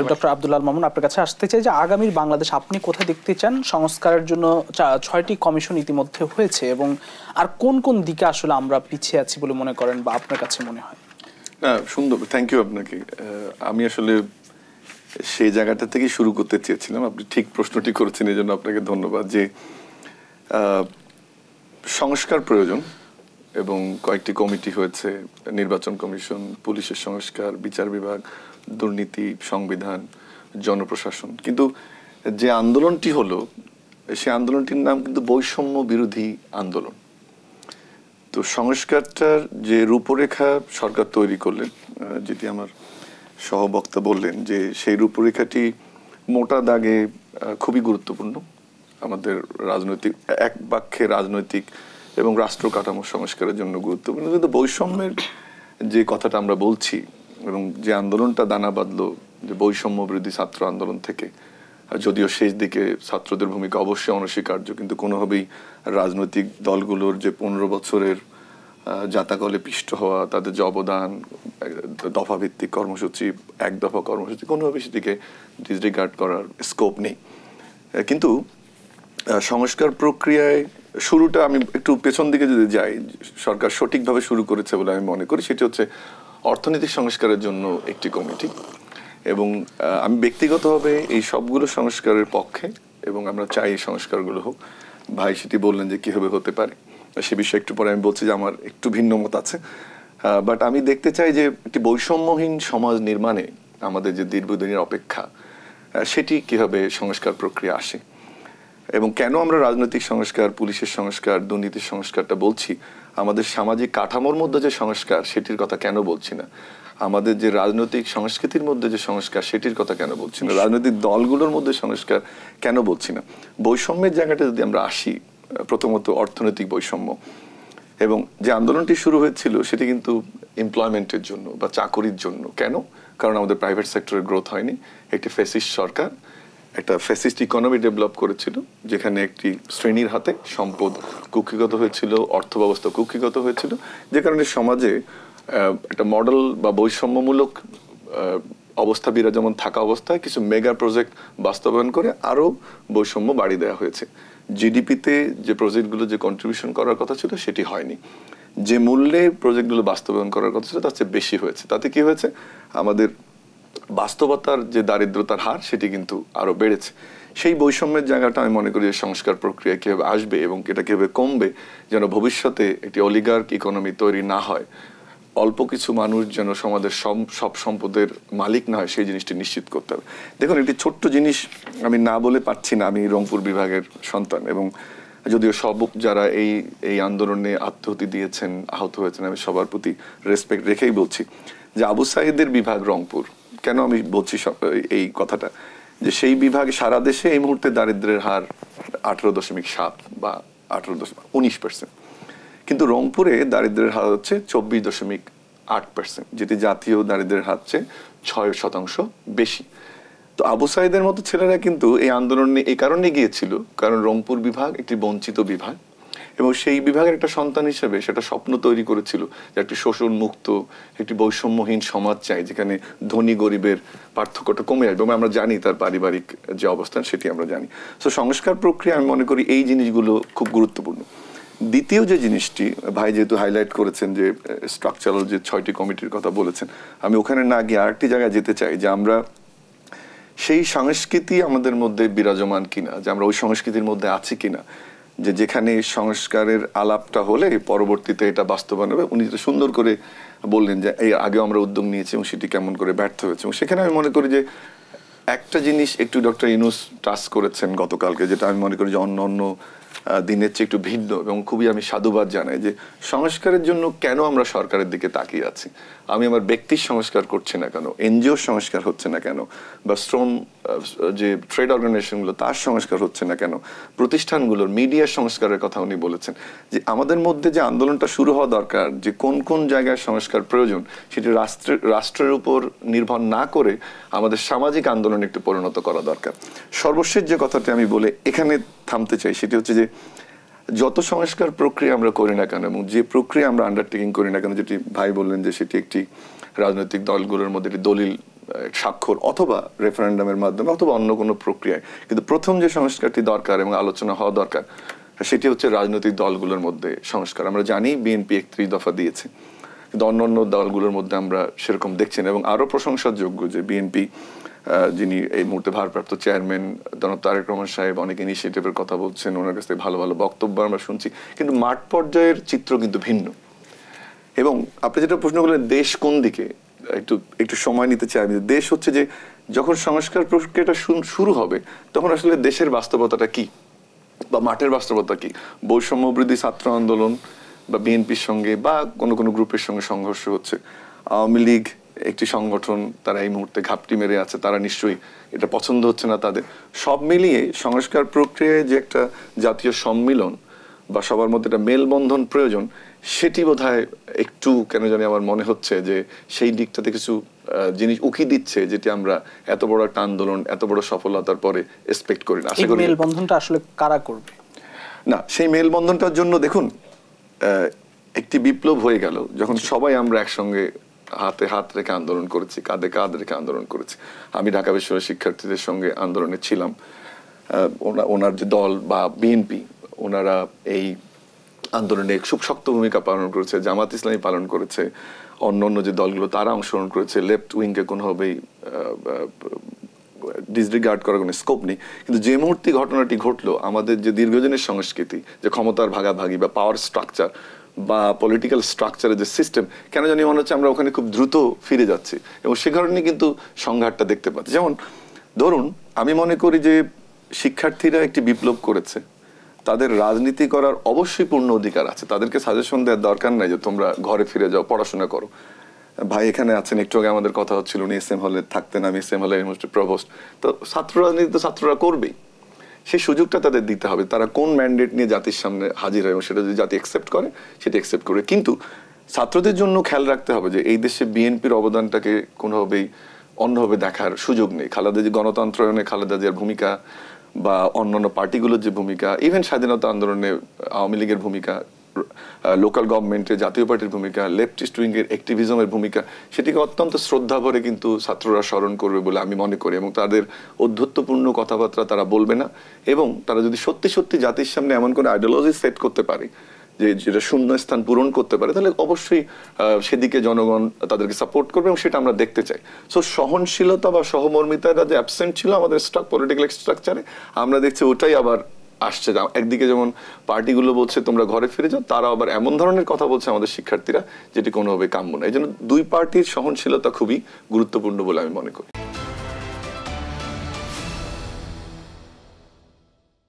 Doctor Abdul Al Mamun, আপনার কাছে আসতে চাই যে আগামীর বাংলাদেশ আপনি কোথায় দেখতে চান? সংস্কারের জন্য ৬টি কমিশন ইতিমধ্যে হয়েছে এবং আর কোন কোন দিকে আসলে আমরা পিছিয়ে আছি বলে মনে করেন বা আপনার কাছে মনে হয়? না, সুন্দর, থ্যাংক ইউ আপনাকে। আমি আসলে সেই জায়গাটা থেকেই শুরু করতে চেয়েছিলাম। আপনি ঠিক প্রশ্নটি করেছেন, এই জন্য আপনাকে ধন্যবাদ। যে সংস্কার প্রয়োজন এবং কয়েকটি কমিটি হয়েছে, নির্বাচন কমিশন, পুলিশের সংস্কার, বিচার বিভাগ, দুর্নীতি, সংবিধান, জনপ্রশাসন। কিন্তু যে আন্দোলনটি হলো, সেই আন্দোলনটির নাম কিন্তু বৈষম্য বিরোধী আন্দোলন। তো সংস্কারটার যে রূপরেখা সরকার তৈরি করলেন, যেটি আমার সহবক্তা বললেন, যে সেই রূপরেখাটি মোটা দাগে খুবই গুরুত্বপূর্ণ আমাদের রাজনৈতিক, এক বাক্যে রাজনৈতিক এবং রাষ্ট্র কাঠামো সংস্কারের জন্য গুরুত্বপূর্ণ। কিন্তু বৈষম্যের যে কথাটা আমরা বলছি এবং যে আন্দোলনটা দানা বাঁধলো, যে বৈষম্য বিরোধী ছাত্র আন্দোলন থেকে, যদিও শেষ দিকে ছাত্রদের ভূমিকা অবশ্যই অনস্বীকার্য, কিন্তু কোনোভাবেই রাজনৈতিক দলগুলোর যে 15 বছরের জাতাকলে পিষ্ট হওয়া, তাদের যে অবদান, দফাভিত্তিক কর্মসূচি, এক দফা কর্মসূচি, কোনোভাবে সেটিকে ডিসরিগার্ড করার স্কোপ নেই। কিন্তু সংস্কার প্রক্রিয়ায় শুরুটা, আমি একটু পেছন দিকে যদি যাই, সরকার সঠিকভাবে শুরু করেছে বলে আমি মনে করি। সেটি হচ্ছে অর্থনৈতিক সংস্কারের জন্য একটি কমিটি, এবং আমি ব্যক্তিগতভাবে এই সবগুলো সংস্কারের পক্ষে এবং আমরা চাই এই সংস্কারগুলো হোক। ভাই সেটি বললেন যে কীভাবে হতে পারে, সে বিষয়ে একটু পরে আমি বলছি যে আমার একটু ভিন্ন মত আছে। বাট আমি দেখতে চাই যে একটি বৈষম্যহীন সমাজ নির্মাণে আমাদের যে দীর্ঘদিনের অপেক্ষা, সেটি কীভাবে সংস্কার প্রক্রিয়া আসে এবং কেন আমরা রাজনৈতিক সংস্কার, পুলিশের সংস্কার, দুর্নীতির সংস্কারটা বলছি, আমাদের সামাজিক কাঠামোর মধ্যে যে সংস্কার সেটির কথা কেন বলছি না, আমাদের যে রাজনৈতিক সংস্কৃতির মধ্যে যে সংস্কার সেটির কথা কেন বলছি না, রাজনৈতিক দলগুলোর মধ্যে সংস্কার কেন বলছি না। বৈষম্যের জায়গাটা যদি আমরা আসি, প্রথমত অর্থনৈতিক বৈষম্য, এবং যে আন্দোলনটি শুরু হয়েছিল সেটি কিন্তু এমপ্লয়মেন্টের জন্য বা চাকরির জন্য। কেন? কারণ আমাদের প্রাইভেট সেক্টরের গ্রোথ হয়নি। একটি ফ্যাসিস্ট সরকার একটা ফ্যাসিস্ট ইকোনমি ডেভেলপ করেছিল, যেখানে একটি শ্রেণীর হাতে সম্পদ কুক্ষিগত হয়েছিল, অর্থ ব্যবস্থা কুক্ষিগত হয়েছিল, যে কারণে সমাজে একটা মডেল বা বৈষম্যমূলক অবস্থা বিরাজমান থাকা অবস্থায় কিছু মেগা প্রজেক্ট বাস্তবায়ন করে আরও বৈষম্য বাড়িয়ে দেওয়া হয়েছে। জিডিপিতে যে প্রজেক্টগুলো যে কন্ট্রিবিউশন করার কথা ছিল সেটি হয়নি, যে মূল্যে প্রজেক্টগুলো বাস্তবায়ন করার কথা ছিল তার চেয়ে বেশি হয়েছে। তাতে কি হয়েছে, আমাদের বাস্তবতার যে দারিদ্রতার হার সেটি কিন্তু আরো বেড়েছে। সেই বৈষম্যের জায়গাটা আমি মনে করি যে সংস্কার প্রক্রিয়া কিভাবে আসবে এবং এটা কিভাবে কমবে, যেন ভবিষ্যতে একটি অলিগার্ক ইকোনমি তৈরি না হয়, অল্প কিছু মানুষ যেন সমাজের সব সম্পদের মালিক না হয়, সেই জিনিসটি নিশ্চিত করতে হবে। দেখুন, একটি ছোট্ট জিনিস আমি না বলে পারছি না, আমি রংপুর বিভাগের সন্তান, এবং যদিও সব যারা এই আন্দোলনে আত্মহতি দিয়েছেন, আহত হয়েছেন, আমি সবার প্রতি রেসপেক্ট রেখেই বলছি যে আবু সাইদের বিভাগ রংপুর। কেন আমি বলছি এই কথাটা, যে সেই বিভাগে সারা দেশে এই মুহূর্তে দারিদ্র্যের হার 18.7 বা 19%, কিন্তু রংপুরে দারিদ্র্যের হার হচ্ছে 24.8%, যেটি জাতীয় দারিদ্র্যের হার চেয়ে 6% বেশি। তো আবু সাইদের মতো ছেলেরা কিন্তু এই আন্দোলনে এই কারণে গিয়েছিল, কারণ রংপুর বিভাগ একটি বঞ্চিত বিভাগ, এবং সেই বিভাগের একটা সন্তান হিসেবে সেটা স্বপ্ন তৈরি করেছিল যে একটি শোষণ মুক্ত, একটি বৈষম্যহীন সমাজ চাই, যেখানে ধনী গরিবের পার্থক্যটা কমে আসবে। এবং আমরা জানি তার পারিবারিক যে অবস্থান সেটি আমরা জানি। তো সংস্কার প্রক্রিয়া আমি মনে করি এই জিনিসগুলো খুব গুরুত্বপূর্ণ। দ্বিতীয় যে জিনিসটি ভাই যেহেতু হাইলাইট করেছেন, যে স্ট্রাকচারাল যে 6টি কমিটির কথা বলেছেন, আমি ওখানে না গিয়ে আরেকটি জায়গায় যেতে চাই, যে আমরা সেই সংস্কৃতি আমাদের মধ্যে বিরাজমান কিনা, যে আমরা ওই সংস্কৃতির মধ্যে আছি কিনা, যে যেখানে সংস্কারের আলাপটা হলে পরবর্তীতে এটা বাস্তবায়ন হবে। উনি যেটা সুন্দর করে বললেন যে এই আগেও আমরা উদ্যোগ নিয়েছি এবং সেটি কেমন করে ব্যর্থ হয়েছে, এবং সেখানে আমি মনে করি যে একটা জিনিস একটু ডক্টর ইউনূস টাচ করেছেন গতকালকে, যেটা আমি মনে করি যে অন্য দিনের চেয়ে একটু ভিন্ন, এবং খুবই আমি সাধুবাদ জানাই যে সংস্কারের জন্য কেন আমরা সরকারের দিকে তাকিয়ে আছি। আমি আমার ব্যক্তির সংস্কার করছি না কেন, এনজিওর সংস্কার হচ্ছে না কেন, বা শ্রম যে ট্রেড অর্গানাইজেশনগুলো তার সংস্কার হচ্ছে না কেন, প্রতিষ্ঠানগুলোর মিডিয়ার সংস্কারের কথা উনি বলেছেন। যে আমাদের মধ্যে যে আন্দোলনটা শুরু হওয়া দরকার, যে কোন কোন জায়গায় সংস্কার প্রয়োজন, সেটি রাষ্ট্রের উপর নির্ভর না করে আমাদের সামাজিক আন্দোলনে একটু পরিণত করা দরকার। সর্বশেষ যে কথাটি আমি বলে এখানে থামতে চাই, সেটি হচ্ছে যে যত সংস্কার প্রক্রিয়া আমরা করি না কেন এবং যে প্রক্রিয়া আমরা আন্ডারটেকিং করি না কেন, যেটি ভাই বললেন যে সেটি একটি রাজনৈতিক দলগুলোর মধ্যে একটি দলিল স্বাক্ষর অথবা রেফারেন্ডামের মাধ্যমে অথবা অন্য কোনো প্রক্রিয়ায়, কিন্তু প্রথম যে সংস্কারটি দরকার এবং আলোচনা হওয়া দরকার সেটি হচ্ছে রাজনৈতিক দলগুলোর মধ্যে সংস্কার। আমরা জানি বিএনপি 31 দফা দিয়েছে, কিন্তু অন্যান্য দলগুলোর মধ্যে আমরা সেরকম দেখছেন। এবং আরো প্রশংসার যোগ্য যে বিএনপি যিনি এই মুহূর্তে ভারপ্রাপ্ত চেয়ারম্যান জনাব তারেক রহমান সাহেব অনেক ইনিশিয়েটিভের কথা বলছেন, ওনার কাছ থেকে ভালো ভালো বক্তব্য আমরা শুনছি, কিন্তু মাঠ পর্যায়ের চিত্র কিন্তু ভিন্ন। এবং আপনি যেটা প্রশ্ন করলেন দেশ কোন দিকে, একটু সময় নিতে চাই। দেশ হচ্ছে যে যখন সংস্কার প্রক্রিয়াটা শুরু হবে তখন আসলে দেশের বাস্তবতাটা কি বা মাঠের বাস্তবতা কি। বৈষম্য বৃদ্ধি ছাত্র আন্দোলন বা বিএনপির সঙ্গে বা কোনো কোনো গ্রুপের সঙ্গে সংঘর্ষ হচ্ছে, আওয়ামী লীগ একটি সংগঠন, তারা এই মুহূর্তে ঘাপটি মেরে আছে, তারা নিশ্চয়ই এটা পছন্দ হচ্ছে না তাদের। সব মিলিয়ে সংস্কার প্রক্রিয়ায় যে একটা জাতীয় সম্মিলন বা সবার মধ্যে একটা মেলবন্ধন প্রয়োজন, সেটি বোধহয় একটু কেন জানি আমার মনে হচ্ছে যে সেই দিকটাতে কিছু জিনিস উকি দিচ্ছে, যেটি আমরা এত বড় একটা আন্দোলন এত বড় সফলতার পরে এক্সপেক্ট করি না। আশা করি মেলবন্ধনটা আসলে কারা করবে না, সেই মেলবন্ধনটার জন্য দেখুন একটি বিপ্লব হয়ে গেল যখন সবাই আমরা একসঙ্গে হাতে হাত রেখে আন্দোলন করেছি, কাঁধে কাঁধ রেখে আন্দোলন করেছি। আমি ঢাকা বিশ্ববিদ্যালয়ের শিক্ষার্থীদের সঙ্গে আন্দোলনে ছিলাম। ওনার যে দল বা বিএনপি, ওনারা এই আন্দোলনে খুব শক্ত ভূমিকা পালন করেছে, জামাত ইসলামী পালন করেছে, অন্য যে দলগুলো তারা অংশগ্রহণ করেছে। লেফট উইংকে কোনোভাবেই ডিসরিগার্ড করার কোনো স্কোপ নেই। কিন্তু যে মুহূর্তে ঘটনাটি ঘটলো, আমাদের যে দীর্ঘদিনের সংস্কৃতি, যে ক্ষমতার ভাগাভাগি বা পাওয়ার স্ট্রাকচার বা পলিটিক্যাল স্ট্রাকচারের যে সিস্টেম, কেন জানি মনে হচ্ছে আমরা ওখানে খুব দ্রুত ফিরে যাচ্ছি এবং সে কারণে কিন্তু সংঘাতটা দেখতে পাচ্ছি। যেমন ধরুন, আমি মনে করি যে শিক্ষার্থীরা একটি বিপ্লব করেছে, তাদের রাজনীতি করার অবশ্যই পূর্ণ অধিকার আছে। তাদেরকে সাজেশন দেওয়ার দরকার নাই যে তোমরা ঘরে ফিরে যাও, পড়াশোনা করো। ভাই এখানে আছেন, একটু আগে আমাদের কথা হচ্ছিল, উনি এস এম হলে থাকতেন, আমি এস এম হলে ইউনিভার্সিটি প্রভোস্ট। তো ছাত্র রাজনীতি তো ছাত্ররা করবেই, সেই সুযোগটা তাদের দিতে হবে। তারা কোন ম্যান্ডেট নিয়ে জাতির সামনে হাজির হয় এবং সেটা যদি জাতি অ্যাকসেপ্ট করে সেটা অ্যাকসেপ্ট করবে। কিন্তু ছাত্রদের জন্য খেয়াল রাখতে হবে যে এই দেশে বিএনপির অবদানটাকে কোনোভাবেই অন্যভাবে দেখার সুযোগ নেই। খালেদা জি গণতন্ত্রায়নে খালেদা জিয়ার ভূমিকা বা অন্যান্য পার্টিগুলোর যে ভূমিকা, ইভেন স্বাধীনতা আন্দোলনে আওয়ামী লীগের ভূমিকা, লোকাল গভর্নমেন্টে জাতীয় পার্টির ভূমিকা, লেফটিস্ট উইং এর অ্যাক্টিভিজমের ভূমিকা, সেটিকে অত্যন্ত শ্রদ্ধা ভরে কিন্তু ছাত্ররা স্মরণ করবে বলে আমি মনে করি। এবং তাদের অধ্যত্বপূর্ণ কথাবার্তা তারা বলবে না। এবং তারা যদি সত্যি সত্যি জাতির সামনে এমন কোনো আইডিওলজি সেট করতে পারে যে যেটা শূন্য স্থান পূরণ করতে পারে, তাহলে অবশ্যই সেদিকে জনগণ তাদেরকে সাপোর্ট করবে এবং সেটা আমরা দেখতে চাই। সো সহনশীলতা বা সহমর্মিতাটা যে অ্যাবসেন্ট ছিল আমাদের পলিটিক্যাল স্ট্রাকচারে, আমরা দেখছি ওটাই আবার আসছে। একদিকে যেমন পার্টিগুলো বলছে তোমরা ঘরে ফিরে যাও, তারা আবার এমন ধরনের কথা বলছে আমাদের শিক্ষার্থীরা যেটি কোনোভাবে কাম্য না। এই জন্য দুই পার্টির সহনশীলতা খুবই গুরুত্বপূর্ণ বলে আমি মনে করি।